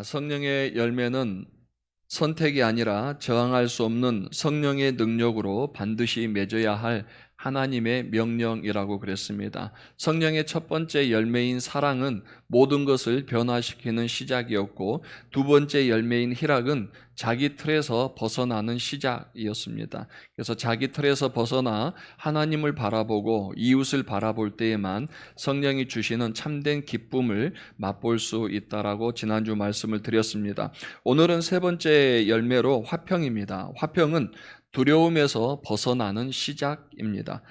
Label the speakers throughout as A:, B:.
A: 성령의 열매는 선택이 아니라 저항할 수 없는 성령의 능력으로 반드시 맺어야 할 하나님의 명령이라고 그랬습니다. 성령의 첫 번째 열매인 사랑은 모든 것을 변화시키는 시작이었고, 두 번째 열매인 희락은 자기 틀에서 벗어나는 시작이었습니다. 그래서 자기 틀에서 벗어나 하나님을 바라보고 이웃을 바라볼 때에만 성령이 주시는 참된 기쁨을 맛볼 수 있다라고 지난주 말씀을 드렸습니다. 오늘은 세 번째 열매로 화평입니다. 화평은 두려움에서 벗어나는 시작입니다.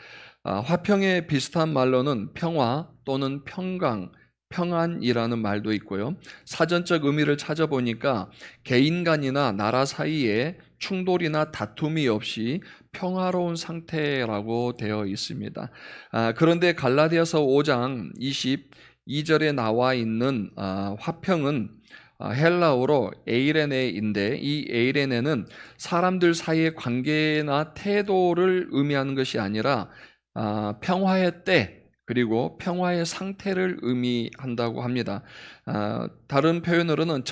A: 화평에 비슷한 말로는 평화 또는 평강, 평안이라는 말도 있고요. 사전적 의미를 찾아보니까 개인 간이나 나라 사이에 충돌이나 다툼이 없이 평화로운 상태라고 되어 있습니다. 그런데 갈라디아서 5장 22절에 나와 있는 화평은 헬라어로 에이레네인데, 이 에이레네는 사람들 사이의 관계나 태도를 의미하는 것이 아니라 평화의 때 그리고 평화의 상태를 의미한다고 합니다. 다른 표현으로는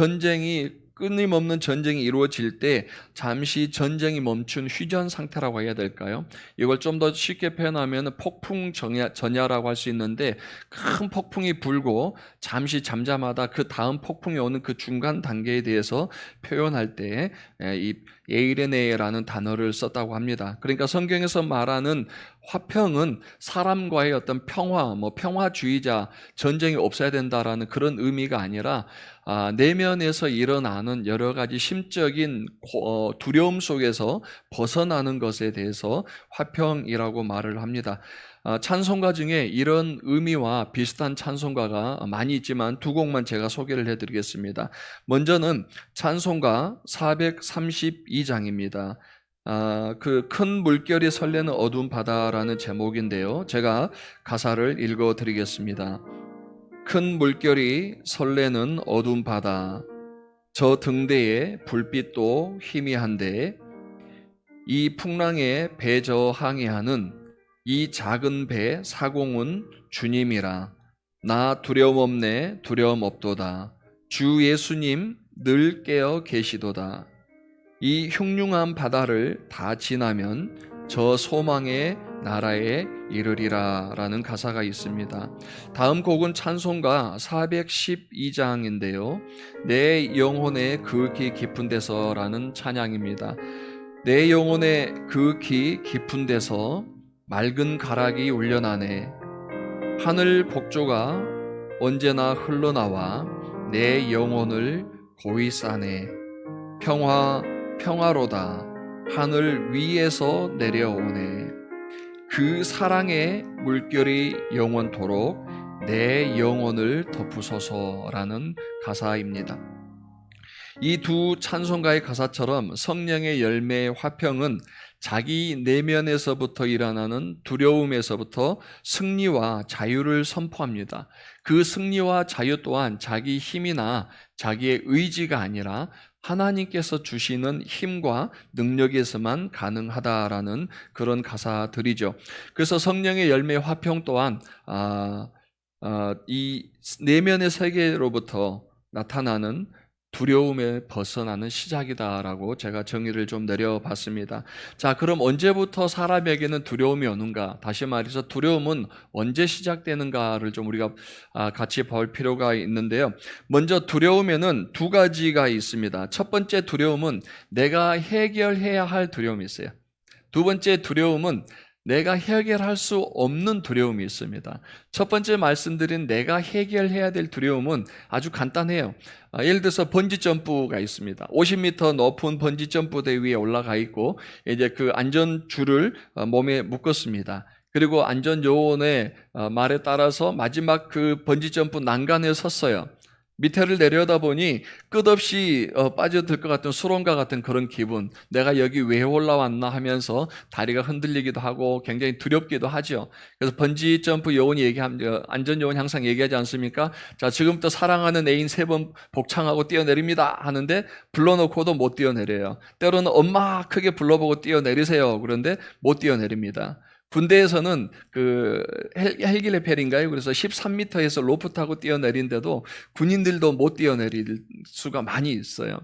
A: 끊임없는 전쟁이 이루어질 때 잠시 전쟁이 멈춘 휴전 상태라고 해야 될까요? 이걸 좀 더 쉽게 표현하면 폭풍 전야라고 할 수 있는데, 큰 폭풍이 불고 잠시 잠잠하다 그 다음 폭풍이 오는 그 중간 단계에 대해서 표현할 때 이 에이레네라는 단어를 썼다고 합니다. 그러니까 성경에서 말하는 화평은 사람과의 어떤 평화, 평화주의자, 전쟁이 없어야 된다라는 그런 의미가 아니라 내면에서 일어나는 여러 가지 심적인 두려움 속에서 벗어나는 것에 대해서 화평이라고 말을 합니다. 찬송가 중에 이런 의미와 비슷한 찬송가가 많이 있지만 두 곡만 제가 소개를 해드리겠습니다. 먼저는 찬송가 432장입니다. 그 큰 물결이 설레는 어두운 바다라는 제목인데요, 제가 가사를 읽어드리겠습니다. 큰 물결이 설레는 어두운 바다, 저 등대에 불빛도 희미한데, 이 풍랑에 배 저항해하는 이 작은 배 사공은 주님이라. 나 두려움 없네, 두려움 없도다. 주 예수님 늘 깨어 계시도다. 이 흉흉한 바다를 다 지나면 저 소망의 나라에 이르리라 라는 가사가 있습니다. 다음 곡은 찬송가 412장인데요 내 영혼의 극히 깊은 데서라는 찬양입니다. 내 영혼의 극히 깊은 데서 맑은 가락이 울려나네. 하늘 복조가 언제나 흘러나와 내 영혼을 고이 싸네. 평화로다. 하늘 위에서 내려오네. 그 사랑의 물결이 영원토록 내 영혼을 덮으소서라는 가사입니다. 이 두 찬송가의 가사처럼 성령의 열매의 화평은 자기 내면에서부터 일어나는 두려움에서부터 승리와 자유를 선포합니다. 그 승리와 자유 또한 자기 힘이나 자기의 의지가 아니라 하나님께서 주시는 힘과 능력에서만 가능하다라는 그런 가사들이죠. 그래서 성령의 열매 화평 또한 이 내면의 세계로부터 나타나는 두려움에 벗어나는 시작이다라고 제가 정의를 좀 내려봤습니다. 자, 그럼 언제부터 사람에게는 두려움이 오는가? 다시 말해서 두려움은 언제 시작되는가를 좀 우리가 같이 볼 필요가 있는데요. 먼저 두려움에는 두 가지가 있습니다. 첫 번째 두려움은 내가 해결해야 할 두려움이 있어요. 두 번째 두려움은 내가 해결할 수 없는 두려움이 있습니다. 첫 번째 말씀드린 내가 해결해야 될 두려움은 아주 간단해요. 예를 들어서 번지점프가 있습니다. 50m 높은 번지점프대 위에 올라가 있고 이제 그 안전줄을 몸에 묶었습니다. 그리고 안전요원의 말에 따라서 마지막 그 번지점프 난간에 섰어요. 밑에를 내려다보니 끝없이 빠져들 것 같은 수렁과 같은 그런 기분, 내가 여기 왜 올라왔나 하면서 다리가 흔들리기도 하고 굉장히 두렵기도 하죠. 그래서 번지점프 요원이 안전요원이 항상 얘기하지 않습니까? 자, 지금부터 사랑하는 애인 3번 복창하고 뛰어내립니다 하는데 불러놓고도 못 뛰어내려요. 때로는 엄마 크게 불러보고 뛰어내리세요. 그런데 못 뛰어내립니다. 군대에서는 그 헬기 레펠인가요? 그래서 13m에서 로프 타고 뛰어내린데도 군인들도 못 뛰어내릴 수가 많이 있어요.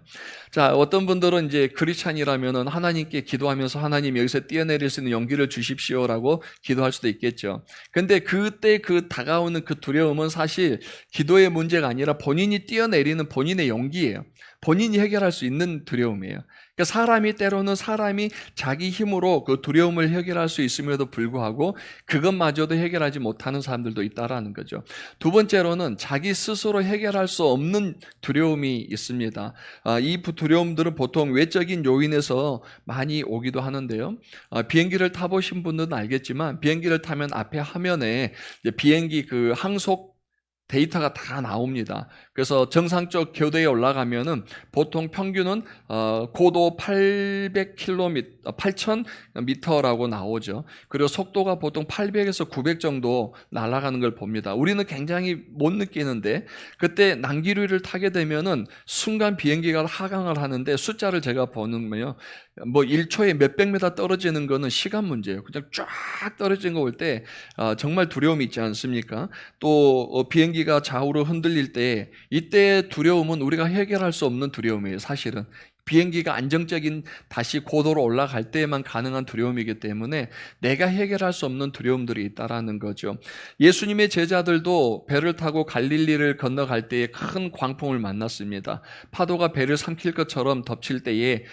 A: 자, 어떤 분들은 이제 크리스찬이라면은 하나님께 기도하면서 하나님 여기서 뛰어내릴 수 있는 용기를 주십시오라고 기도할 수도 있겠죠. 근데 그때 그 다가오는 그 두려움은 사실 기도의 문제가 아니라 본인이 뛰어내리는 본인의 용기예요. 본인이 해결할 수 있는 두려움이에요. 그러니까 사람이 자기 힘으로 그 두려움을 해결할 수 있음에도 불구하고 그것마저도 해결하지 못하는 사람들도 있다라는 거죠. 두 번째로는 자기 스스로 해결할 수 없는 두려움이 있습니다. 이 두려움들은 보통 외적인 요인에서 많이 오기도 하는데요. 비행기를 타보신 분들은 알겠지만 비행기를 타면 앞에 화면에 비행기 그 항속 데이터가 다 나옵니다. 그래서 정상적 교대에 올라가면은 보통 평균은 고도 800km, 8,000m라고 나오죠. 그리고 속도가 보통 800에서 900 정도 날아가는 걸 봅니다. 우리는 굉장히 못 느끼는데 그때 난기류를 타게 되면은 순간 비행기가 하강을 하는데 숫자를 제가 보면요. 뭐 1초에 몇백 미터 떨어지는 거는 시간 문제예요. 그냥 쫙 떨어진 거 볼 때 정말 두려움이 있지 않습니까? 또 비행기가 좌우로 흔들릴 때 이때의 두려움은 우리가 해결할 수 없는 두려움이에요. 사실은 비행기가 안정적인 다시 고도로 올라갈 때에만 가능한 두려움이기 때문에 내가 해결할 수 없는 두려움들이 있다라는 거죠. 예수님의 제자들도 배를 타고 갈릴리를 건너갈 때에 큰 광풍을 만났습니다. 파도가 배를 삼킬 것처럼 덮칠 때에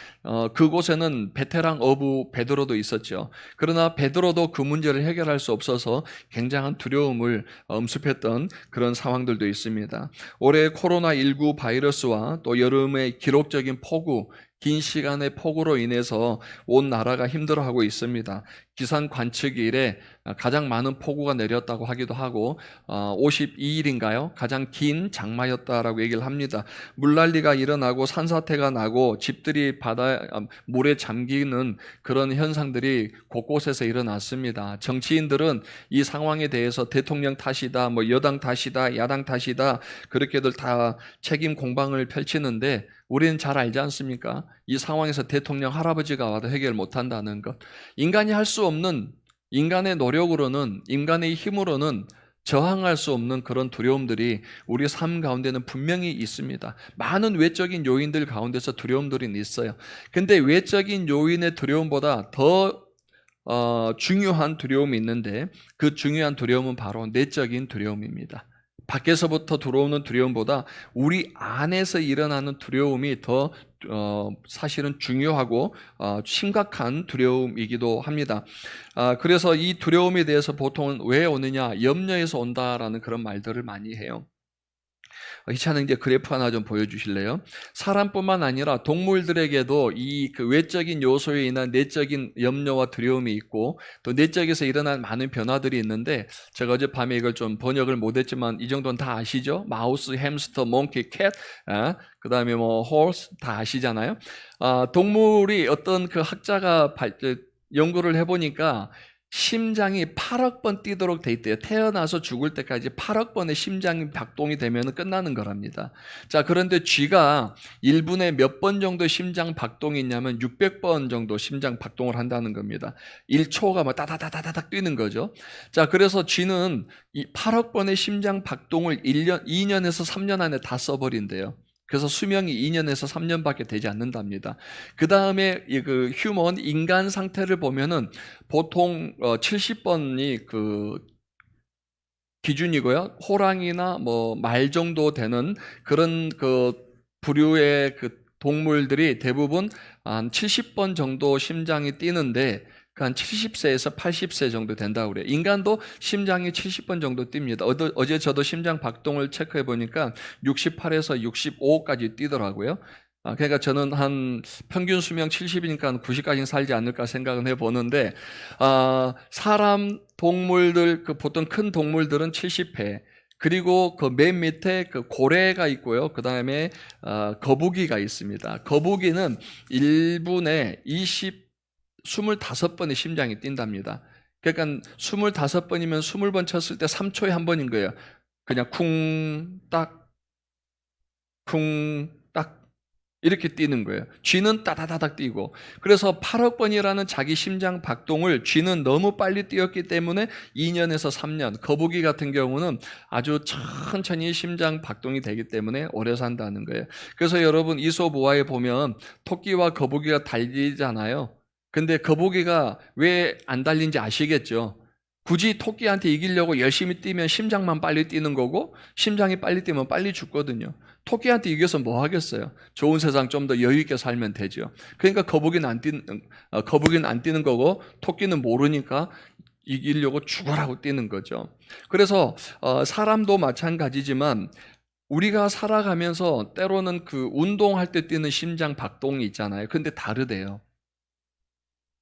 A: 그곳에는 베테랑 어부 베드로도 있었죠. 그러나 베드로도 그 문제를 해결할 수 없어서 굉장한 두려움을 엄습했던 그런 상황들도 있습니다. 올해 코로나19 바이러스와 또 여름의 기록적인 폭우, 긴 시간의 폭우로 인해서 온 나라가 힘들어하고 있습니다. 기상 관측 이래 가장 많은 폭우가 내렸다고 하기도 하고 52일인가요? 가장 긴 장마였다라고 얘기를 합니다. 물난리가 일어나고 산사태가 나고 집들이 물에 잠기는 그런 현상들이 곳곳에서 일어났습니다. 정치인들은 이 상황에 대해서 대통령 탓이다, 뭐 여당 탓이다, 야당 탓이다 그렇게들 다 책임 공방을 펼치는데 우리는 잘 알지 않습니까? 이 상황에서 대통령 할아버지가 와도 해결 못한다는 것. 인간이 할 수 없는 인간의 노력으로는 인간의 힘으로는 저항할 수 없는 그런 두려움들이 우리 삶 가운데는 분명히 있습니다. 많은 외적인 요인들 가운데서 두려움들이 있어요. 근데 외적인 요인의 두려움보다 더 중요한 두려움이 있는데 그 중요한 두려움은 바로 내적인 두려움입니다. 밖에서부터 들어오는 두려움보다 우리 안에서 일어나는 두려움이 더 사실은 중요하고 심각한 두려움이기도 합니다. 그래서 이 두려움에 대해서 보통은 왜 오느냐, 염려에서 온다라는 그런 말들을 많이 해요. 희찬은 이제 그래프 하나 좀 보여주실래요? 사람뿐만 아니라 동물들에게도 이 그 외적인 요소에 인한 내적인 염려와 두려움이 있고 또 내적에서 일어난 많은 변화들이 있는데 제가 어젯밤에 이걸 좀 번역을 못했지만 이 정도는 다 아시죠? 마우스, 햄스터, 몽키, 캣, 그 다음에 뭐 horse 다 아시잖아요. 동물이 어떤 그 학자가 연구를 해보니까 심장이 8억 번 뛰도록 돼 있대요. 태어나서 죽을 때까지 8억 번의 심장이 박동이 되면 끝나는 거랍니다. 자, 그런데 쥐가 1분에 몇 번 정도 심장 박동이 있냐면 600번 정도 심장 박동을 한다는 겁니다. 1초가 막 따다다다닥 뛰는 거죠. 자, 그래서 쥐는 이 8억 번의 심장 박동을 2년에서 3년 안에 다 써버린대요. 그래서 수명이 2년에서 3년밖에 되지 않는답니다. 그 다음에 그 휴먼 인간 상태를 보면은 보통 70번이 그 기준이고요. 호랑이나 뭐 말 정도 되는 그런 그 부류의 그 동물들이 대부분 한 70번 정도 심장이 뛰는데 한 70세에서 80세 정도 된다고 그래요. 인간도 심장이 70번 정도 뜁니다. 어제 저도 심장 박동을 체크해 보니까 68에서 65까지 뛰더라고요. 그러니까 저는 한 평균 수명 70이니까 90까지는 살지 않을까 생각은 해보는데 사람, 동물들, 그 보통 큰 동물들은 70회 그리고 그 맨 밑에 그 고래가 있고요. 그 다음에 거북이가 있습니다. 거북이는 1분에 25번의 심장이 뛴답니다. 그러니까 25번이면 20번 쳤을 때 3초에 한 번인 거예요. 그냥 쿵, 딱, 쿵, 딱. 이렇게 뛰는 거예요. 쥐는 따다다닥 뛰고. 그래서 8억 번이라는 자기 심장 박동을 쥐는 너무 빨리 뛰었기 때문에 2년에서 3년, 거북이 같은 경우는 아주 천천히 심장 박동이 되기 때문에 오래 산다는 거예요. 그래서 여러분 이솝우화에 보면 토끼와 거북이가 달리잖아요. 근데 거북이가 왜 안 달린지 아시겠죠? 굳이 토끼한테 이기려고 열심히 뛰면 심장만 빨리 뛰는 거고, 심장이 빨리 뛰면 빨리 죽거든요. 토끼한테 이겨서 뭐 하겠어요? 좋은 세상 좀 더 여유 있게 살면 되죠. 그러니까 거북이는 안 뛰는 거고, 토끼는 모르니까 이기려고 죽으라고 뛰는 거죠. 그래서 사람도 마찬가지지만 우리가 살아가면서 때로는 그 운동할 때 뛰는 심장 박동이 있잖아요. 근데 다르대요.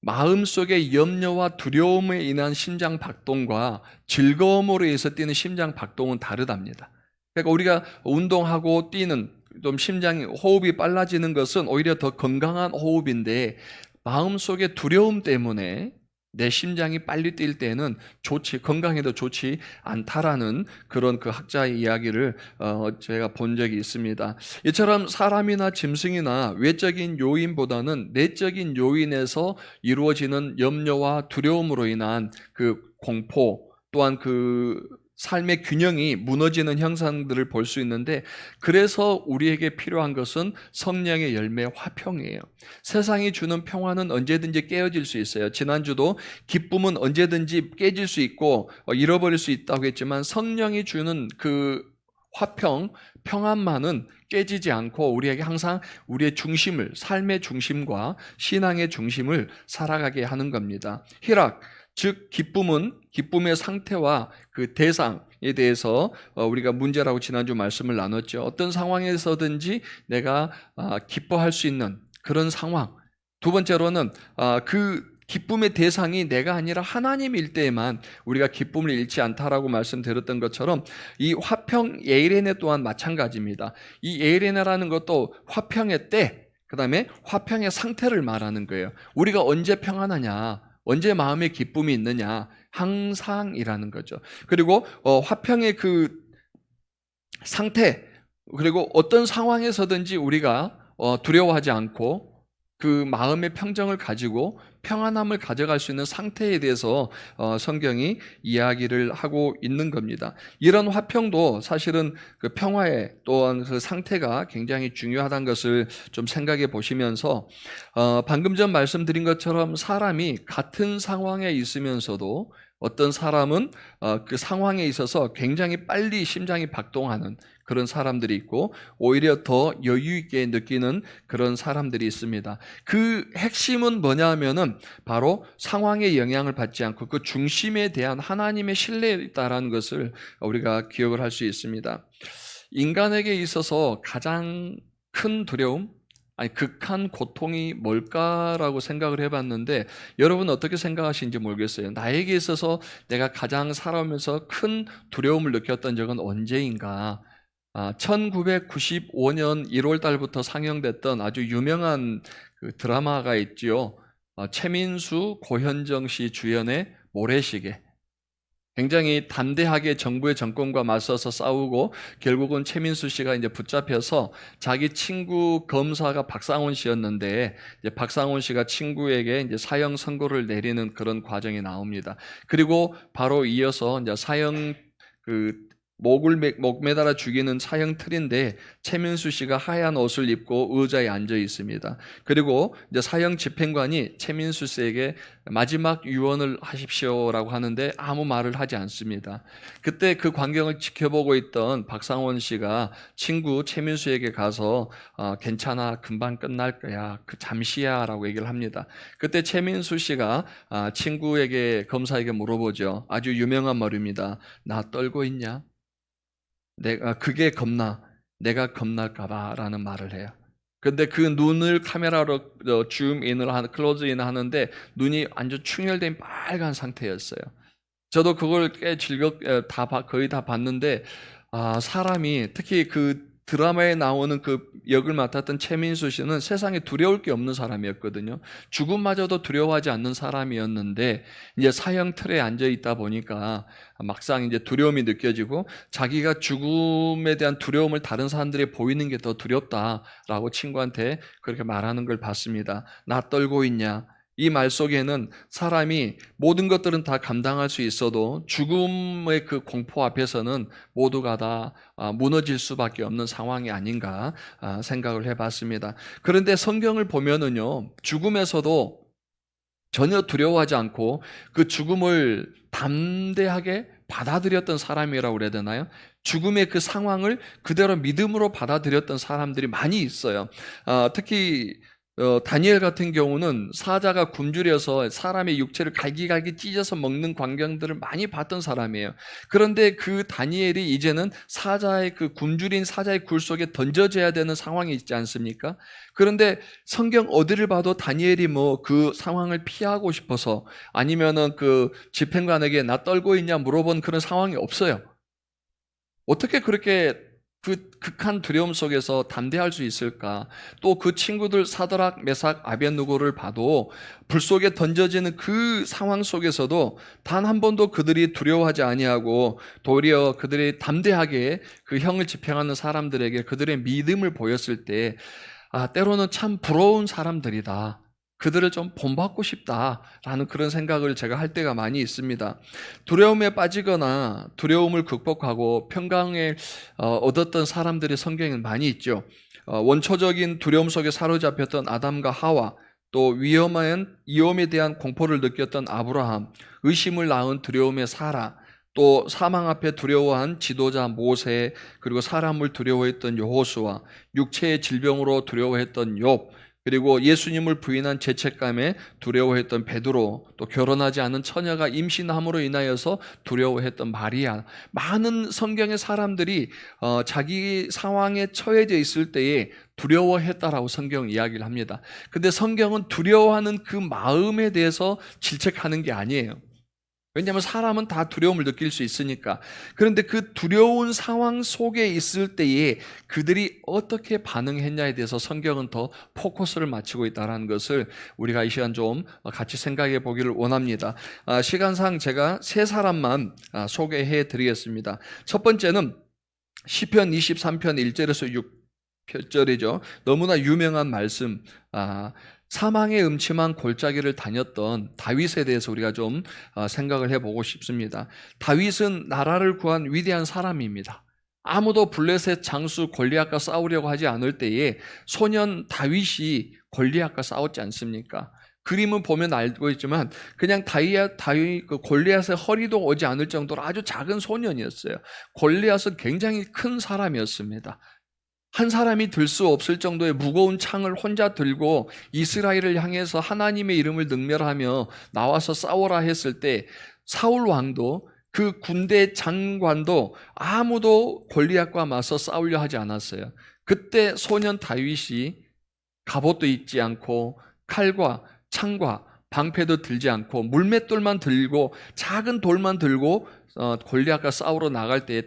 A: 마음속의 염려와 두려움에 인한 심장 박동과 즐거움으로 인해서 뛰는 심장 박동은 다르답니다. 그러니까 우리가 운동하고 뛰는 좀 심장이 호흡이 빨라지는 것은 오히려 더 건강한 호흡인데, 마음속의 두려움 때문에 내 심장이 빨리 뛸 때는 건강에도 좋지 않다라는 그런 그 학자의 이야기를 제가 본 적이 있습니다. 이처럼 사람이나 짐승이나 외적인 요인보다는 내적인 요인에서 이루어지는 염려와 두려움으로 인한 그 공포, 또한 그 삶의 균형이 무너지는 형상들을 볼 수 있는데, 그래서 우리에게 필요한 것은 성령의 열매 화평이에요. 세상이 주는 평화는 언제든지 깨어질 수 있어요. 지난주도 기쁨은 언제든지 깨질 수 있고 잃어버릴 수 있다고 했지만, 성령이 주는 그 화평, 평안만은 깨지지 않고 우리에게 항상 우리의 중심을, 삶의 중심과 신앙의 중심을 살아가게 하는 겁니다. 희락, 즉 기쁨의 상태와 그 대상에 대해서 우리가 문제라고 지난주 말씀을 나눴죠. 어떤 상황에서든지 내가 기뻐할 수 있는 그런 상황. 두 번째로는 그 기쁨의 대상이 내가 아니라 하나님일 때에만 우리가 기쁨을 잃지 않다라고 말씀드렸던 것처럼, 이 화평 에이레네 또한 마찬가지입니다. 이 에이레네라는 것도 화평의 때, 그 다음에 화평의 상태를 말하는 거예요. 우리가 언제 평안하냐, 언제 마음에 기쁨이 있느냐, 항상이라는 거죠. 그리고 화평의 그 상태, 그리고 어떤 상황에서든지 우리가 두려워하지 않고 그 마음의 평정을 가지고 평안함을 가져갈 수 있는 상태에 대해서 성경이 이야기를 하고 있는 겁니다. 이런 화평도 사실은 그 평화의 또한 그 상태가 굉장히 중요하다는 것을 좀 생각해 보시면서, 방금 전 말씀드린 것처럼 사람이 같은 상황에 있으면서도 어떤 사람은 그 상황에 있어서 굉장히 빨리 심장이 박동하는 그런 사람들이 있고, 오히려 더 여유 있게 느끼는 그런 사람들이 있습니다. 그 핵심은 뭐냐 하면은 바로 상황에 영향을 받지 않고 그 중심에 대한 하나님의 신뢰에 있다라는 것을 우리가 기억을 할 수 있습니다. 인간에게 있어서 가장 큰 두려움, 극한 고통이 뭘까라고 생각을 해봤는데, 여러분 어떻게 생각하시는지 모르겠어요. 나에게 있어서 내가 가장 살아오면서 큰 두려움을 느꼈던 적은 언제인가? 1995년 1월 달부터 상영됐던 아주 유명한 그 드라마가 있지요. 최민수, 고현정 씨 주연의 모래시계. 굉장히 담대하게 정부의 정권과 맞서서 싸우고, 결국은 최민수 씨가 이제 붙잡혀서 자기 친구 검사가 박상원 씨였는데, 이제 박상원 씨가 친구에게 이제 사형 선고를 내리는 그런 과정이 나옵니다. 그리고 바로 이어서 이제 사형 목 매달아 죽이는 사형 틀인데, 최민수 씨가 하얀 옷을 입고 의자에 앉아 있습니다. 그리고 이제 사형 집행관이 최민수 씨에게 마지막 유언을 하십시오라고 하는데 아무 말을 하지 않습니다. 그때 그 광경을 지켜보고 있던 박상원 씨가 친구 최민수에게 가서 괜찮아, 금방 끝날 거야, 그 잠시야라고 얘기를 합니다. 그때 최민수 씨가 친구에게, 검사에게 물어보죠. 아주 유명한 말입니다. 나 떨고 있냐? 그게 내가 겁날까봐 라는 말을 해요. 근데 그 눈을 카메라로 클로즈인을 하는데 눈이 완전 충혈된 빨간 상태였어요. 저도 그걸 꽤 거의 다 봤는데, 사람이, 특히 그 드라마에 나오는 그 역을 맡았던 최민수 씨는 세상에 두려울 게 없는 사람이었거든요. 죽음마저도 두려워하지 않는 사람이었는데 이제 사형 틀에 앉아 있다 보니까 막상 이제 두려움이 느껴지고 자기가 죽음에 대한 두려움을 다른 사람들이 보이는 게 더 두렵다라고 친구한테 그렇게 말하는 걸 봤습니다. 나 떨고 있냐? 이 말 속에는 사람이 모든 것들은 다 감당할 수 있어도 죽음의 그 공포 앞에서는 모두가 다 무너질 수밖에 없는 상황이 아닌가 생각을 해봤습니다. 그런데 성경을 보면은요, 죽음에서도 전혀 두려워하지 않고 그 죽음을 담대하게 받아들였던 사람이라고 그래야 되나요? 죽음의 그 상황을 그대로 믿음으로 받아들였던 사람들이 많이 있어요. 특히 다니엘 같은 경우는 사자가 굶주려서 사람의 육체를 갈기갈기 찢어서 먹는 광경들을 많이 봤던 사람이에요. 그런데 그 다니엘이 이제는 사자의 그 굶주린 사자의 굴 속에 던져져야 되는 상황이 있지 않습니까? 그런데 성경 어디를 봐도 다니엘이 뭐 그 상황을 피하고 싶어서 아니면은 그 집행관에게 나 떨고 있냐 물어본 그런 상황이 없어요. 어떻게 그렇게 그 극한 두려움 속에서 담대할 수 있을까? 또 그 친구들 사드락, 메삭, 아벳느고를 봐도 불 속에 던져지는 그 상황 속에서도 단 한 번도 그들이 두려워하지 아니하고 도리어 그들이 담대하게 그 형을 집행하는 사람들에게 그들의 믿음을 보였을 때 때로는 참 부러운 사람들이다. 그들을 좀 본받고 싶다라는 그런 생각을 제가 할 때가 많이 있습니다. 두려움에 빠지거나 두려움을 극복하고 평강을 얻었던 사람들이 성경에 많이 있죠. 원초적인 두려움 속에 사로잡혔던 아담과 하와, 또 위험에 대한 공포를 느꼈던 아브라함, 의심을 낳은 두려움의 사라, 또 사망 앞에 두려워한 지도자 모세, 그리고 사람을 두려워했던 여호수아, 육체의 질병으로 두려워했던 욥, 그리고 예수님을 부인한 죄책감에 두려워했던 베드로, 또 결혼하지 않은 처녀가 임신함으로 인하여서 두려워했던 마리아, 많은 성경의 사람들이 자기 상황에 처해져 있을 때에 두려워했다라고 성경 이야기를 합니다. 근데 성경은 두려워하는 그 마음에 대해서 질책하는 게 아니에요. 왜냐하면 사람은 다 두려움을 느낄 수 있으니까. 그런데 그 두려운 상황 속에 있을 때에 그들이 어떻게 반응했냐에 대해서 성경은 더 포커스를 맞추고 있다는 것을 우리가 이 시간 좀 같이 생각해 보기를 원합니다. 시간상 제가 세 사람만 소개해 드리겠습니다. 첫 번째는 시편 23편 1절에서 6절이죠. 너무나 유명한 말씀, 사망의 음침한 골짜기를 다녔던 다윗에 대해서 우리가 좀 생각을 해보고 싶습니다. 다윗은 나라를 구한 위대한 사람입니다. 아무도 블레셋 장수 골리앗과 싸우려고 하지 않을 때에 소년 다윗이 골리앗과 싸웠지 않습니까? 그림을 보면 알고 있지만 그냥 다윗 그 골리앗의 허리도 오지 않을 정도로 아주 작은 소년이었어요. 골리앗은 굉장히 큰 사람이었습니다. 한 사람이 들 수 없을 정도의 무거운 창을 혼자 들고 이스라엘을 향해서 하나님의 이름을 능멸하며 나와서 싸워라 했을 때 사울 왕도 그 군대 장관도 아무도 골리앗과 맞서 싸우려 하지 않았어요. 그때 소년 다윗이 갑옷도 입지 않고 칼과 창과 방패도 들지 않고 물맷돌만 들고 작은 돌만 들고 골리앗과 싸우러 나갈 때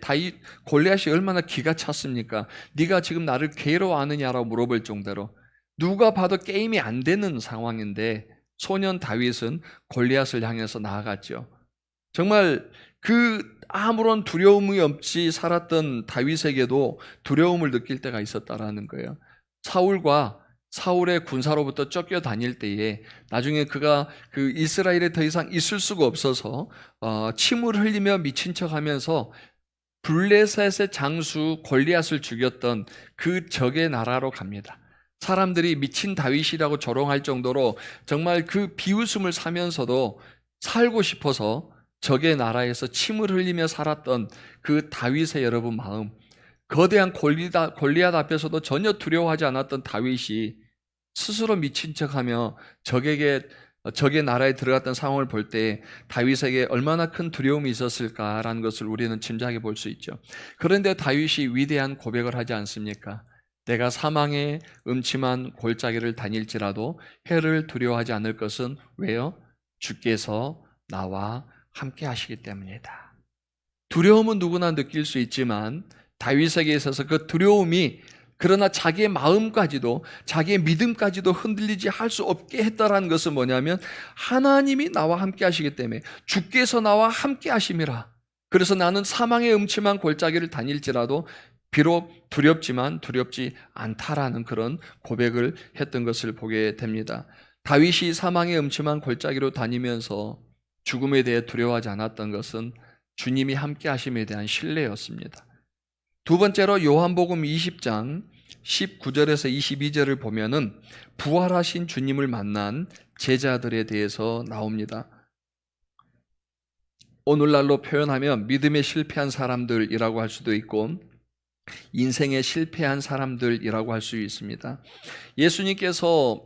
A: 골리앗이 얼마나 기가 찼습니까? 네가 지금 나를 괴로워하느냐라고 물어볼 정도로 누가 봐도 게임이 안 되는 상황인데 소년 다윗은 골리앗을 향해서 나아갔죠. 정말 그 아무런 두려움이 없이 살았던 다윗에게도 두려움을 느낄 때가 있었다라는 거예요. 사울의 군사로부터 쫓겨다닐 때에 나중에 그가 그 이스라엘에 더 이상 있을 수가 없어서 침을 흘리며 미친 척하면서 블레셋의 장수 골리앗을 죽였던 그 적의 나라로 갑니다. 사람들이 미친 다윗이라고 조롱할 정도로 정말 그 비웃음을 사면서도 살고 싶어서 적의 나라에서 침을 흘리며 살았던 그 다윗의 여러분 마음, 거대한 골리앗 앞에서도 전혀 두려워하지 않았던 다윗이 스스로 미친 척하며 적의 나라에 들어갔던 상황을 볼 때 다윗에게 얼마나 큰 두려움이 있었을까라는 것을 우리는 짐작해 볼 수 있죠. 그런데 다윗이 위대한 고백을 하지 않습니까? 내가 사망의 음침한 골짜기를 다닐지라도 해를 두려워하지 않을 것은 왜요? 주께서 나와 함께 하시기 때문이다. 두려움은 누구나 느낄 수 있지만 다윗에게 있어서 그 두려움이 그러나 자기의 마음까지도 자기의 믿음까지도 흔들리지 할 수 없게 했다라는 것은 뭐냐면 하나님이 나와 함께 하시기 때문에 주께서 나와 함께 하심이라. 그래서 나는 사망의 음침한 골짜기를 다닐지라도 비록 두렵지만 두렵지 않다라는 그런 고백을 했던 것을 보게 됩니다. 다윗이 사망의 음침한 골짜기로 다니면서 죽음에 대해 두려워하지 않았던 것은 주님이 함께 하심에 대한 신뢰였습니다. 두 번째로 요한복음 20장 19절에서 22절을 보면은 부활하신 주님을 만난 제자들에 대해서 나옵니다. 오늘날로 표현하면 믿음에 실패한 사람들이라고 할 수도 있고 인생에 실패한 사람들이라고 할 수 있습니다. 예수님께서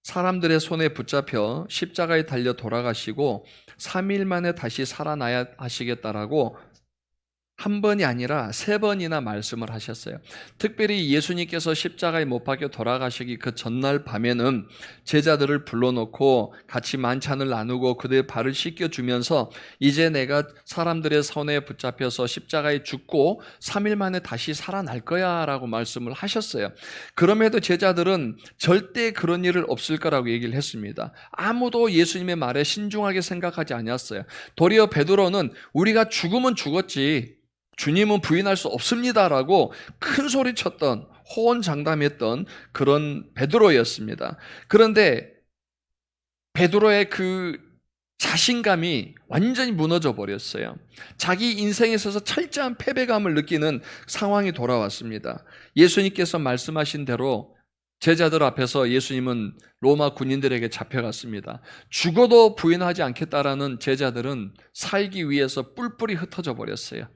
A: 사람들의 손에 붙잡혀 십자가에 달려 돌아가시고 3일 만에 다시 살아나야 하시겠다라고 한 번이 아니라 3번이나 말씀을 하셨어요. 특별히 예수님께서 십자가에 못 박혀 돌아가시기 그 전날 밤에는 제자들을 불러놓고 같이 만찬을 나누고 그들의 발을 씻겨주면서 이제 내가 사람들의 손에 붙잡혀서 십자가에 죽고 3일 만에 다시 살아날 거야 라고 말씀을 하셨어요. 그럼에도 제자들은 절대 그런 일은 없을 거라고 얘기를 했습니다. 아무도 예수님의 말에 신중하게 생각하지 않았어요. 도리어 베드로는 우리가 죽으면 죽었지 주님은 부인할 수 없습니다라고 큰 소리 쳤던 호언장담했던 그런 베드로였습니다. 그런데 베드로의 그 자신감이 완전히 무너져 버렸어요. 자기 인생에 있어서 철저한 패배감을 느끼는 상황이 돌아왔습니다. 예수님께서 말씀하신 대로 제자들 앞에서 예수님은 로마 군인들에게 잡혀갔습니다. 죽어도 부인하지 않겠다라는 제자들은 살기 위해서 뿔뿔이 흩어져 버렸어요.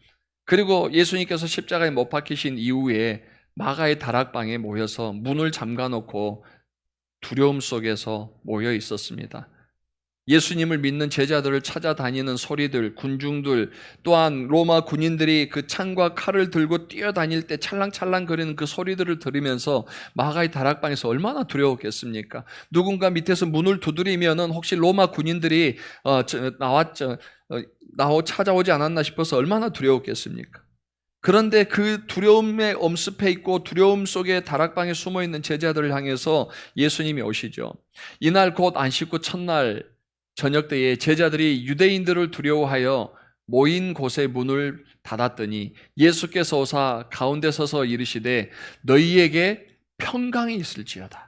A: 그리고 예수님께서 십자가에 못 박히신 이후에 마가의 다락방에 모여서 문을 잠가놓고 두려움 속에서 모여 있었습니다. 예수님을 믿는 제자들을 찾아다니는 소리들, 군중들, 또한 로마 군인들이 그 창과 칼을 들고 뛰어다닐 때 찰랑찰랑 거리는 그 소리들을 들으면서 마가의 다락방에서 얼마나 두려웠겠습니까? 누군가 밑에서 문을 두드리면은 혹시 로마 군인들이 찾아오지 않았나 싶어서 얼마나 두려웠겠습니까? 그런데 그 두려움에 엄습해 있고 두려움 속에 다락방에 숨어 있는 제자들을 향해서 예수님이 오시죠. 이날 곧 안식구 첫날 저녁 때에 제자들이 유대인들을 두려워하여 모인 곳의 문을 닫았더니 예수께서 오사 가운데 서서 이르시되 너희에게 평강이 있을지어다.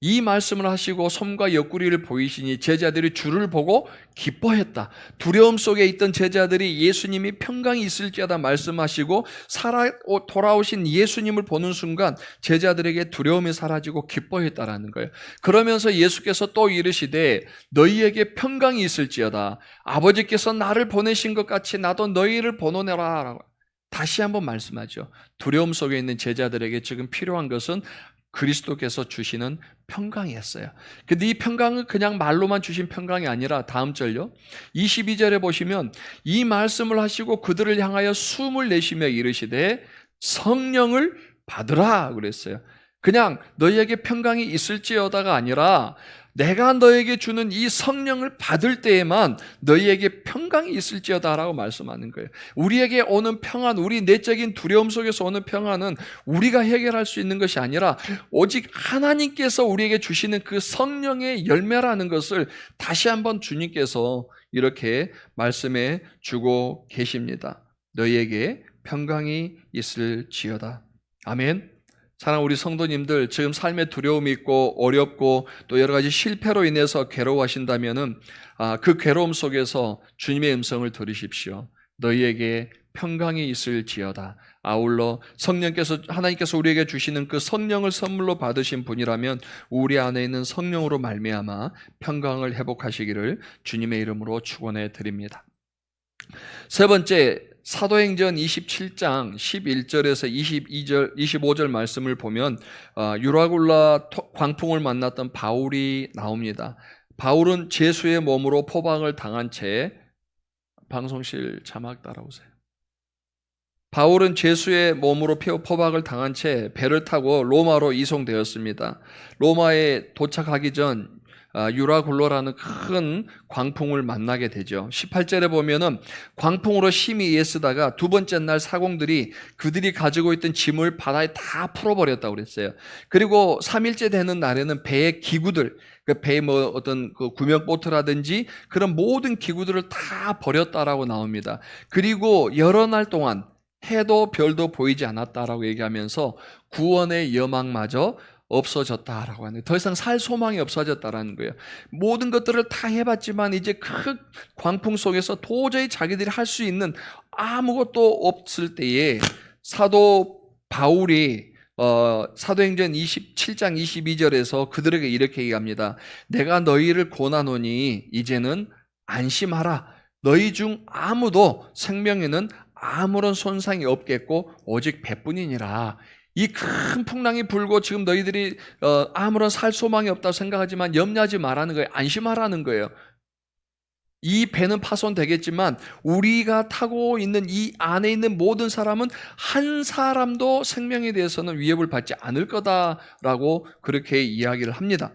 A: 이 말씀을 하시고 손과 옆구리를 보이시니 제자들이 주를 보고 기뻐했다. 두려움 속에 있던 제자들이 예수님이 평강이 있을지어다 말씀하시고 돌아오신 예수님을 보는 순간 제자들에게 두려움이 사라지고 기뻐했다라는 거예요. 그러면서 예수께서 또 이르시되 너희에게 평강이 있을지어다. 아버지께서 나를 보내신 것 같이 나도 너희를 보내노라 라고 다시 한번 말씀하죠. 두려움 속에 있는 제자들에게 지금 필요한 것은 그리스도께서 주시는 평강이었어요. 근데 이 평강은 그냥 말로만 주신 평강이 아니라 다음 절요 22절에 보시면 이 말씀을 하시고 그들을 향하여 숨을 내쉬며 이르시되 성령을 받으라 그랬어요. 그냥 너희에게 평강이 있을지어다가 아니라 내가 너에게 주는 이 성령을 받을 때에만 너희에게 평강이 있을지어다라고 말씀하는 거예요. 우리에게 오는 평안, 우리 내적인 두려움 속에서 오는 평안은 우리가 해결할 수 있는 것이 아니라 오직 하나님께서 우리에게 주시는 그 성령의 열매라는 것을 다시 한번 주님께서 이렇게 말씀해 주고 계십니다. 너희에게 평강이 있을지어다. 아멘. 사랑하는 우리 성도님들, 지금 삶에 두려움이 있고 어렵고 또 여러 가지 실패로 인해서 괴로워하신다면은 그 괴로움 속에서 주님의 음성을 들으십시오. 너희에게 평강이 있을지어다. 아울러 하나님께서 우리에게 주시는 그 성령을 선물로 받으신 분이라면 우리 안에 있는 성령으로 말미암아 평강을 회복하시기를 주님의 이름으로 축원해 드립니다. 세 번째, 사도행전 27장 11절에서 25절 말씀을 보면 유라굴라 광풍을 만났던 바울이 나옵니다. 바울은 죄수의 몸으로 포박을 당한 채 방송실 자막 따라오세요. 바울은 죄수의 몸으로 포박을 당한 채 배를 타고 로마로 이송되었습니다. 로마에 도착하기 전 유라굴로라는 큰 광풍을 만나게 되죠. 18절에 보면은 광풍으로 심히 애쓰다가 두 번째 날 사공들이 그들이 가지고 있던 짐을 바다에 다 풀어버렸다고 그랬어요. 그리고 3일째 되는 날에는 배의 기구들, 그 배에 뭐 어떤 그 구명보트라든지 그런 모든 기구들을 다 버렸다라고 나옵니다. 그리고 여러 날 동안 해도 별도 보이지 않았다라고 얘기하면서 구원의 여망마저 없어졌다라고 하는, 더 이상 살 소망이 없어졌다라는 거예요. 모든 것들을 다 해봤지만 이제 큰 광풍 속에서 도저히 자기들이 할 수 있는 아무것도 없을 때에 사도 바울이 사도행전 27장 22절에서 그들에게 이렇게 얘기합니다. 내가 너희를 권하노니 이제는 안심하라. 너희 중 아무도 생명에는 아무런 손상이 없겠고 오직 배뿐이니라. 이 큰 풍랑이 불고 지금 너희들이 아무런 살 소망이 없다고 생각하지만 염려하지 말라는 거예요. 안심하라는 거예요. 이 배는 파손되겠지만 우리가 타고 있는 이 안에 있는 모든 사람은 한 사람도 생명에 대해서는 위협을 받지 않을 거다라고 그렇게 이야기를 합니다.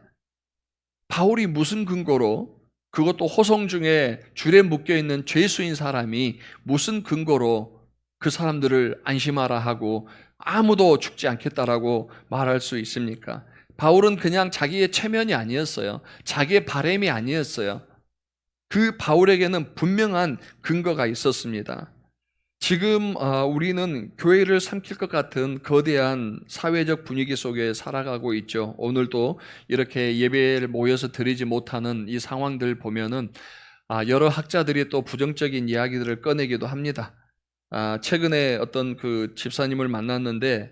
A: 바울이 무슨 근거로, 그것도 호송 중에 줄에 묶여있는 죄수인 사람이 무슨 근거로 그 사람들을 안심하라 하고 아무도 죽지 않겠다라고 말할 수 있습니까? 바울은 그냥 자기의 체면이 아니었어요. 자기의 바람이 아니었어요. 그 바울에게는 분명한 근거가 있었습니다. 지금 우리는 교회를 삼킬 것 같은 거대한 사회적 분위기 속에 살아가고 있죠. 오늘도 이렇게 예배를 모여서 드리지 못하는 이 상황들 보면은 여러 학자들이 또 부정적인 이야기들을 꺼내기도 합니다. 최근에 어떤 그 집사님을 만났는데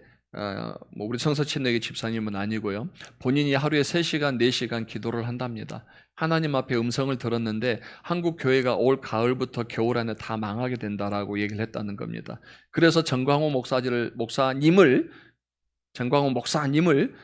A: 뭐 우리 성서친내기 집사님은 아니고요. 본인이 하루에 3시간, 4시간 기도를 한답니다. 하나님 앞에 음성을 들었는데 한국 교회가 올 가을부터 겨울 안에 다 망하게 된다라고 얘기를 했다는 겁니다. 그래서 정광호 목사님을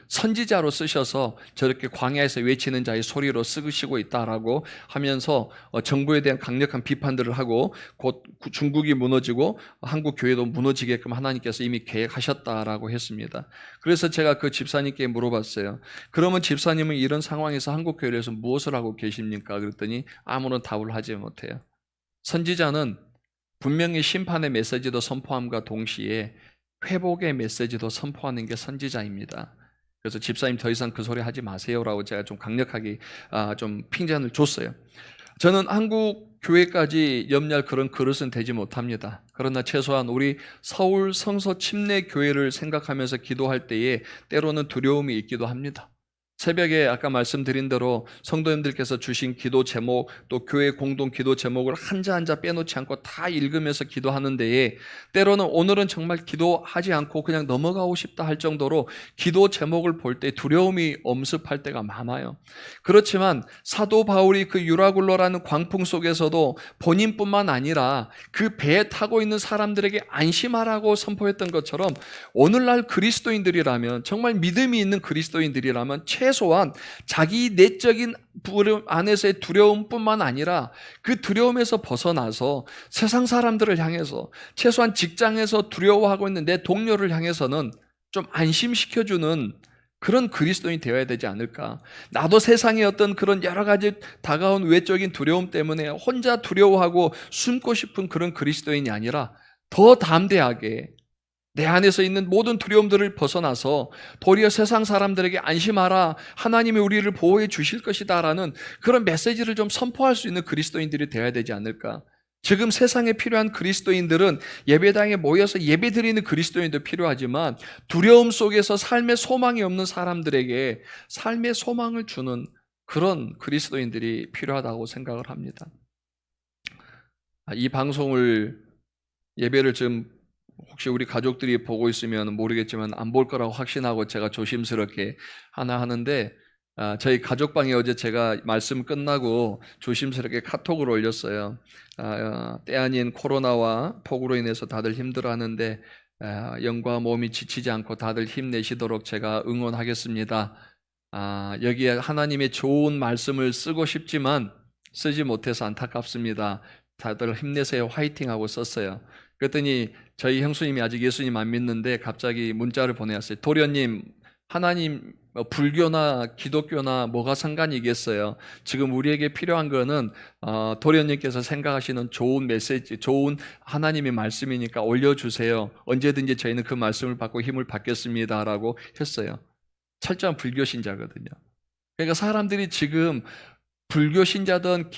A: 선지자로 쓰셔서 저렇게 광야에서 외치는 자의 소리로 쓰시고 있다라고 하면서 정부에 대한 강력한 비판들을 하고 곧 중국이 무너지고 한국 교회도 무너지게끔 하나님께서 이미 계획하셨다라고 했습니다. 그래서 제가 그 집사님께 물어봤어요. 그러면 집사님은 이런 상황에서 한국 교회에서 무엇을 하고 계십니까? 그랬더니 아무런 답을 하지 못해요. 선지자는 분명히 심판의 메시지도 선포함과 동시에 회복의 메시지도 선포하는 게 선지자입니다. 그래서 집사님 더 이상 그 소리 하지 마세요라고 제가 좀 강력하게 좀 핀잔을 줬어요. 저는 한국 교회까지 염려할 그런 그릇은 되지 못합니다. 그러나 최소한 우리 서울 성서 침례 교회를 생각하면서 기도할 때에 때로는 두려움이 있기도 합니다. 새벽에 아까 말씀드린 대로 성도님들께서 주신 기도 제목, 또 교회 공동 기도 제목을 한자 한자 빼놓지 않고 다 읽으면서 기도하는 데에 때로는 오늘은 정말 기도하지 않고 그냥 넘어가고 싶다 할 정도로 기도 제목을 볼 때 두려움이 엄습할 때가 많아요. 그렇지만 사도 바울이 그 유라굴로라는 광풍 속에서도 본인뿐만 아니라 그 배에 타고 있는 사람들에게 안심하라고 선포했던 것처럼 오늘날 그리스도인들이라면, 정말 믿음이 있는 그리스도인들이라면 최소한 자기 내적인 부름 안에서의 두려움뿐만 아니라 그 두려움에서 벗어나서 세상 사람들을 향해서, 최소한 직장에서 두려워하고 있는 내 동료를 향해서는 좀 안심시켜주는 그런 그리스도인이 되어야 되지 않을까. 나도 세상의 어떤 그런 여러 가지 다가온 외적인 두려움 때문에 혼자 두려워하고 숨고 싶은 그런 그리스도인이 아니라 더 담대하게 내 안에서 있는 모든 두려움들을 벗어나서 도리어 세상 사람들에게 안심하라, 하나님이 우리를 보호해 주실 것이다 라는 그런 메시지를 좀 선포할 수 있는 그리스도인들이 되어야 되지 않을까. 지금 세상에 필요한 그리스도인들은 예배당에 모여서 예배드리는 그리스도인도 필요하지만 두려움 속에서 삶의 소망이 없는 사람들에게 삶의 소망을 주는 그런 그리스도인들이 필요하다고 생각을 합니다. 이 방송을, 예배를 좀 혹시 우리 가족들이 보고 있으면 모르겠지만 안 볼 거라고 확신하고 제가 조심스럽게 하나 하는데, 저희 가족방에 어제 제가 말씀 끝나고 조심스럽게 카톡을 올렸어요. 때 아닌 코로나와 폭우로 인해서 다들 힘들어하는데 영과 몸이 지치지 않고 다들 힘내시도록 제가 응원하겠습니다. 여기에 하나님의 좋은 말씀을 쓰고 싶지만 쓰지 못해서 안타깝습니다. 다들 힘내세요, 화이팅하고 썼어요. 그랬더니 저희 형수님이 아직 예수님 안 믿는데 갑자기 문자를 보내왔어요. 도련님, 하나님 불교나 기독교나 뭐가 상관이겠어요? 지금 우리에게 필요한 거는 도련님께서 생각하시는 좋은 메시지, 좋은 하나님의 말씀이니까 올려주세요. 언제든지 저희는 그 말씀을 받고 힘을 받겠습니다라고 했어요. 철저한 불교 신자거든요. 그러니까 사람들이 지금 불교 신자든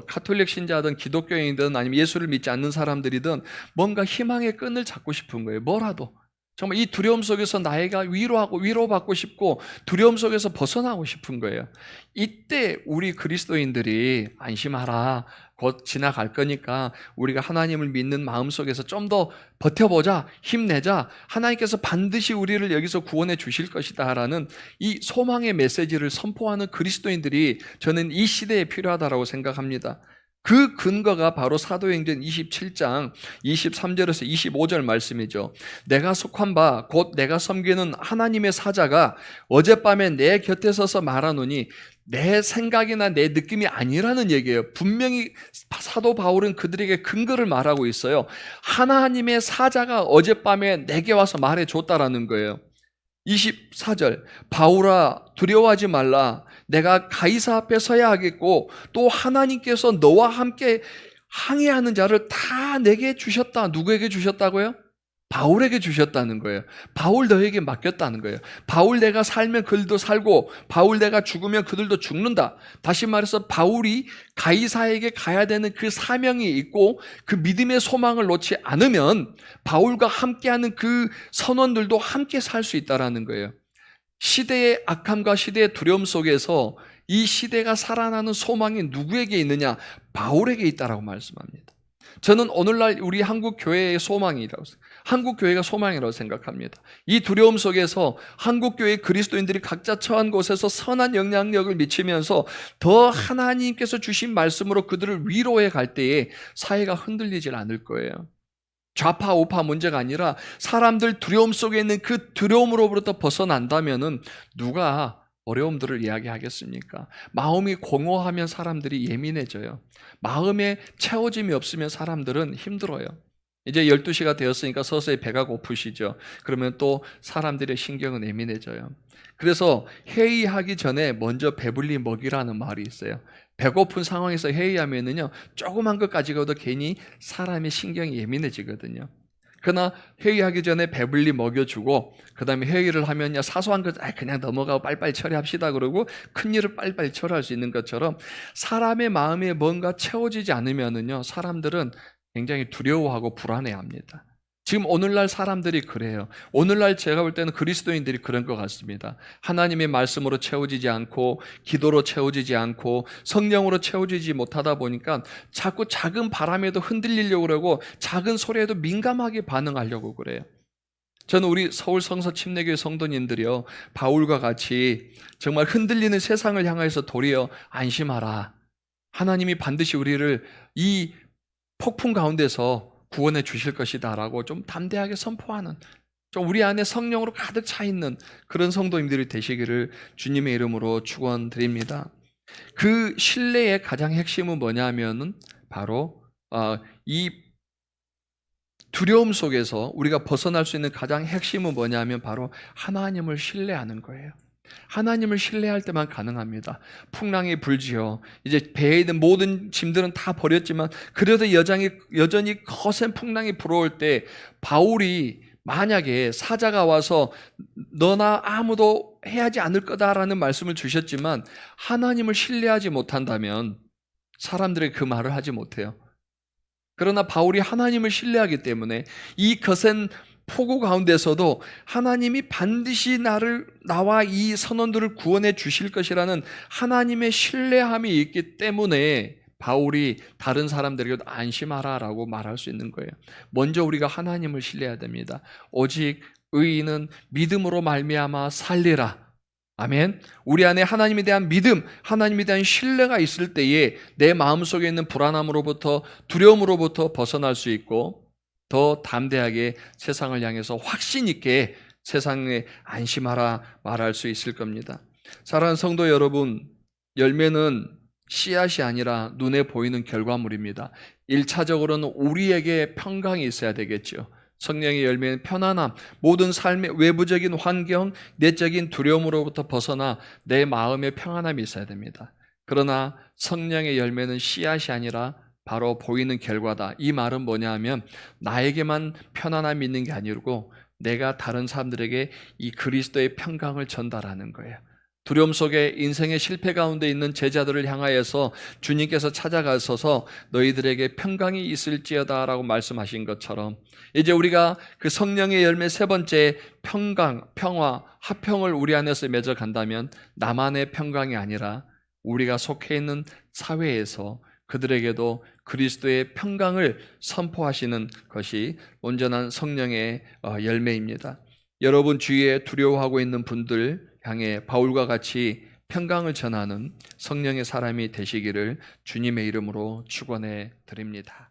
A: 카톨릭 신자든 기독교인이든 아니면 예수를 믿지 않는 사람들이든 뭔가 희망의 끈을 잡고 싶은 거예요. 뭐라도. 정말 이 두려움 속에서 나이가 위로받고 싶고 두려움 속에서 벗어나고 싶은 거예요. 이때 우리 그리스도인들이 안심하라. 곧 지나갈 거니까 우리가 하나님을 믿는 마음 속에서 좀 더 버텨보자. 힘내자. 하나님께서 반드시 우리를 여기서 구원해 주실 것이다 라는 이 소망의 메시지를 선포하는 그리스도인들이 저는 이 시대에 필요하다고 생각합니다. 그 근거가 바로 사도행전 27장 23절에서 25절 말씀이죠. 내가 속한 바 곧 내가 섬기는 하나님의 사자가 어젯밤에 내 곁에 서서 말하노니 내 생각이나 내 느낌이 아니라는 얘기예요. 분명히 사도 바울은 그들에게 근거를 말하고 있어요. 하나님의 사자가 어젯밤에 내게 와서 말해줬다라는 거예요. 24절 바울아 두려워하지 말라. 내가 가이사 앞에 서야 하겠고 또 하나님께서 너와 함께 항해하는 자를 다 내게 주셨다. 누구에게 주셨다고요? 바울에게 주셨다는 거예요. 바울 너에게 맡겼다는 거예요. 바울 내가 살면 그들도 살고 바울 내가 죽으면 그들도 죽는다. 다시 말해서 바울이 가이사에게 가야 되는 그 사명이 있고 그 믿음의 소망을 놓지 않으면 바울과 함께하는 그 선원들도 함께 살 수 있다는 거예요. 시대의 악함과 시대의 두려움 속에서 이 시대가 살아나는 소망이 누구에게 있느냐? 바울에게 있다라고 말씀합니다. 저는 오늘날 우리 한국 교회의 소망이라고 한국 교회가 소망이라고 생각합니다. 이 두려움 속에서 한국 교회 그리스도인들이 각자 처한 곳에서 선한 영향력을 미치면서 더 하나님께서 주신 말씀으로 그들을 위로해 갈 때에 사회가 흔들리질 않을 거예요. 좌파 우파 문제가 아니라 사람들 두려움 속에 있는 그 두려움으로부터 벗어난다면은 누가 어려움들을 이야기하겠습니까? 마음이 공허하면 사람들이 예민해져요. 마음에 채워짐이 없으면 사람들은 힘들어요. 이제 12시가 되었으니까 서서히 배가 고프시죠. 그러면 또 사람들의 신경은 예민해져요. 그래서 회의하기 전에 먼저 배불리 먹이라는 말이 있어요. 배고픈 상황에서 회의하면은요, 조그만 것 가지고도 괜히 사람의 신경이 예민해지거든요. 그러나 회의하기 전에 배불리 먹여주고 그 다음에 회의를 하면요 사소한 것 그냥 넘어가고 빨리빨리 처리합시다 그러고 큰 일을 빨리빨리 처리할 수 있는 것처럼 사람의 마음에 뭔가 채워지지 않으면은요 사람들은 굉장히 두려워하고 불안해합니다. 지금 오늘날 사람들이 그래요. 오늘날 제가 볼 때는 그리스도인들이 그런 것 같습니다. 하나님의 말씀으로 채워지지 않고 기도로 채워지지 않고 성령으로 채워지지 못하다 보니까 자꾸 작은 바람에도 흔들리려고 그러고 작은 소리에도 민감하게 반응하려고 그래요. 저는 우리 서울 성서 침례교회 성도님들이요 바울과 같이 정말 흔들리는 세상을 향해서 도리어 안심하라. 하나님이 반드시 우리를 이 폭풍 가운데서 구원해 주실 것이다 라고 좀 담대하게 선포하는 좀 우리 안에 성령으로 가득 차 있는 그런 성도님들이 되시기를 주님의 이름으로 축원드립니다. 그 신뢰의 가장 핵심은 뭐냐면은 바로 이 두려움 속에서 우리가 벗어날 수 있는 가장 핵심은 뭐냐면 바로 하나님을 신뢰하는 거예요. 하나님을 신뢰할 때만 가능합니다. 풍랑이 불지요. 이제 배에 있는 모든 짐들은 다 버렸지만 그래도 여전히 거센 풍랑이 불어올 때 바울이 만약에 사자가 와서 너나 아무도 해하지 않을 거다라는 말씀을 주셨지만 하나님을 신뢰하지 못한다면 사람들이 그 말을 하지 못해요. 그러나 바울이 하나님을 신뢰하기 때문에 이 거센 폭우 가운데서도 하나님이 반드시 나와 이 선원들을 구원해 주실 것이라는 하나님의 신뢰함이 있기 때문에 바울이 다른 사람들에게도 안심하라라고 말할 수 있는 거예요. 먼저 우리가 하나님을 신뢰해야 됩니다. 오직 의인은 믿음으로 말미암아 살리라. 아멘. 우리 안에 하나님에 대한 믿음, 하나님에 대한 신뢰가 있을 때에 내 마음속에 있는 불안함으로부터 두려움으로부터 벗어날 수 있고 더 담대하게 세상을 향해서 확신 있게 세상에 안심하라 말할 수 있을 겁니다. 사랑하는 성도 여러분, 열매는 씨앗이 아니라 눈에 보이는 결과물입니다. 1차적으로는 우리에게 평강이 있어야 되겠죠. 성령의 열매는 편안함, 모든 삶의 외부적인 환경, 내적인 두려움으로부터 벗어나 내 마음의 평안함이 있어야 됩니다. 그러나 성령의 열매는 씨앗이 아니라 바로 보이는 결과다. 이 말은 뭐냐 하면 나에게만 편안함이 있는 게 아니고 내가 다른 사람들에게 이 그리스도의 평강을 전달하는 거예요. 두려움 속에 인생의 실패 가운데 있는 제자들을 향하여서 주님께서 찾아가셔서 너희들에게 평강이 있을지어다 라고 말씀하신 것처럼 이제 우리가 그 성령의 열매 세 번째 평강, 평화, 화평을 우리 안에서 맺어간다면 나만의 평강이 아니라 우리가 속해 있는 사회에서 그들에게도 그리스도의 평강을 선포하시는 것이 온전한 성령의 열매입니다. 여러분 주위에 두려워하고 있는 분들 향해 바울과 같이 평강을 전하는 성령의 사람이 되시기를 주님의 이름으로 축원해 드립니다.